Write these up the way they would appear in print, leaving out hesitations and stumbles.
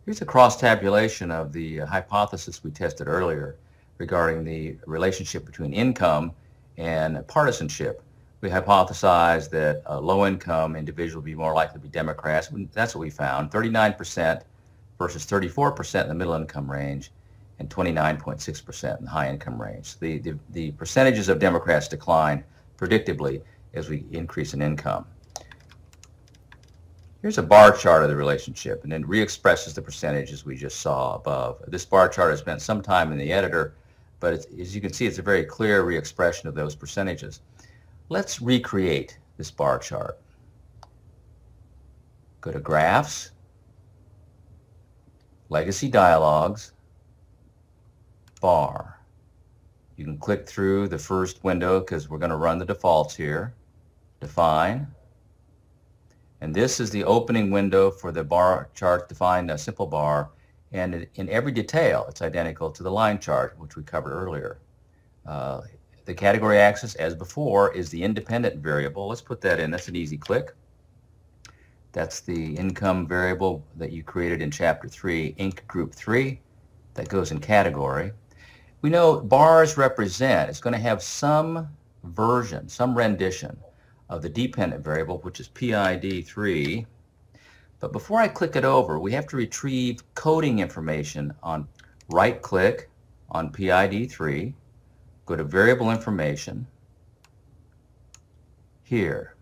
Here's a cross-tabulation of the hypothesis we tested earlier regarding the relationship between income and partisanship. We hypothesized that low-income individuals would be more likely to be Democrats. That's what we found, 39% versus 34% in the middle-income range and 29.6% in the high-income range. The percentages of Democrats decline predictably as we increase in income. Here's a bar chart of the relationship, and it re-expresses the percentages we just saw above. This bar chart has spent some time in the editor, but as you can see, it's a very clear re-expression of those percentages. Let's recreate this bar chart. Go to Graphs, Legacy Dialogues, Bar. You can click through the first window because we're going to run the defaults here. Define. And this is the opening window for the bar chart, defined a simple bar, and in every detail it's identical to the line chart, which we covered earlier. The category axis, as before, is the independent variable. Let's put that in. That's an easy click. That's the income variable that you created in Chapter 3, Inc. Group 3. That goes in category. We know bars represent, it's going to have some version, some rendition of the dependent variable, which is PID3. But before I click it over, we have to retrieve coding information. On right-click on PID3, go to Variable Information, here.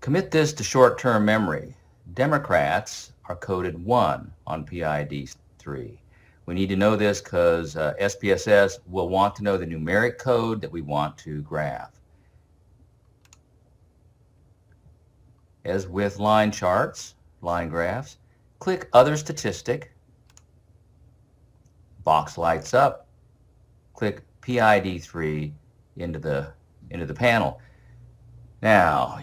Commit this to short-term memory. Democrats are coded 1 on PID3. We need to know this because SPSS will want to know the numeric code that we want to graph. As with line charts, line graphs, click Other Statistic, box lights up, click PID3 into the panel. Now,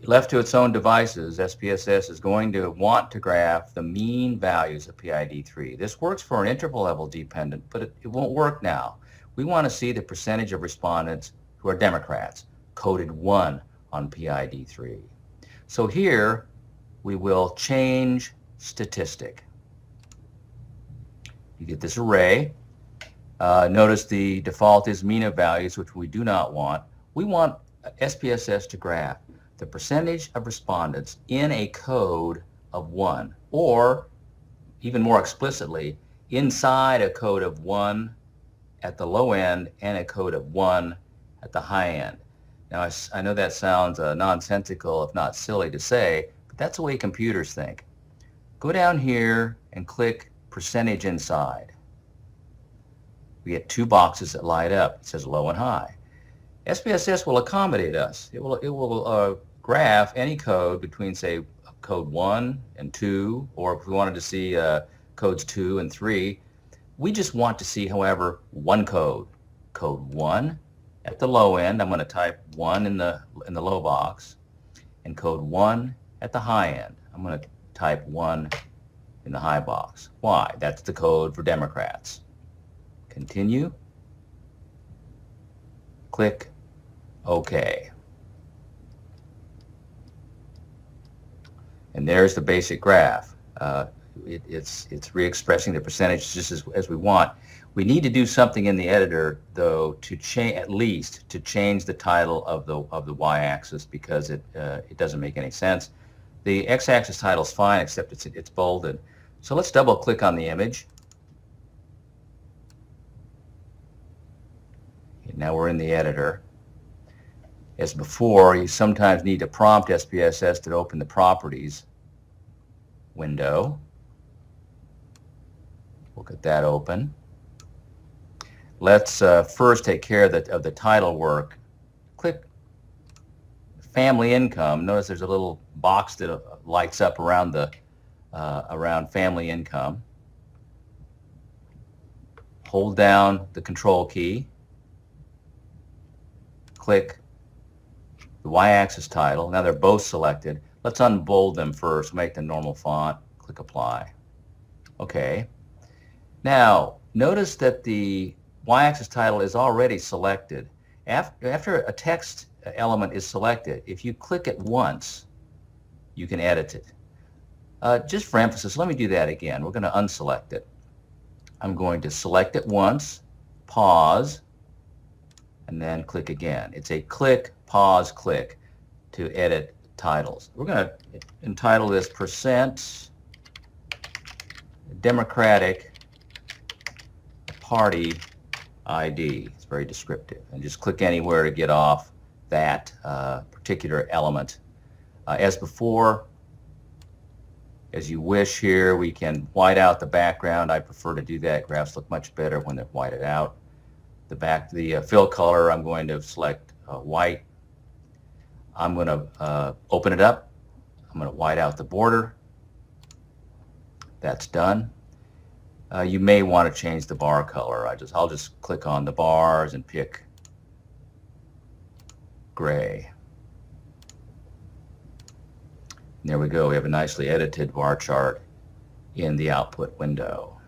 left to its own devices, SPSS is going to want to graph the mean values of PID3. This works for an interval level dependent, but it won't work now. We want to see the percentage of respondents who are Democrats, coded 1 on PID3. So here we will change statistic. You get this array. Notice the default is mean of values, which we do not want. We want SPSS to graph the percentage of respondents in a code of 1, or even more explicitly, inside a code of 1 at the low end and a code of 1 at the high end. Now, I know that sounds nonsensical, if not silly to say, but that's the way computers think. Go down here and click percentage inside. We get 2 boxes that light up. It says low and high. SPSS will accommodate us. It will graph any code between, say, code 1 and 2, or if we wanted to see codes 2 and 3. We just want to see, however, one code. Code 1 at the low end. I'm going to type 1 in the low box, and code 1 at the high end. I'm going to type 1 in the high box. Why? That's the code for Democrats. Continue. Click OK. And there's the basic graph. It's re-expressing the percentage just as we want. We need to do something in the editor, though, to change, at least to change the title of the y-axis, because it doesn't make any sense. The x-axis title is fine, except it's bolded. So let's double-click on the image. And now we're in the editor. As before, you sometimes need to prompt SPSS to open the Properties window. We'll get that open. Let's first take care of the title work. Click Family Income. Notice there's a little box that lights up around Family Income. Hold down the Control key. Click the y-axis title. Now they're both selected. Let's unbold them first. Make the normal font. Click Apply. Okay. Now notice that the y-axis title is already selected. After a text element is selected, if you click it once, you can edit it. Just for emphasis, let me do that again. We're going to unselect it. I'm going to select it once, pause, and then click again. It's a click, pause, click to edit titles. We're going to entitle this Percent Democratic Party ID. It's very descriptive. And just click anywhere to get off that particular element. As before, as you wish here, we can white out the background. I prefer to do that. Graphs look much better when they're whited out. The fill color, I'm going to select white. I'm going to open it up. I'm going to white out the border. That's done. You may want to change the bar color. I'll just click on the bars and pick gray. There we go. We have a nicely edited bar chart in the output window.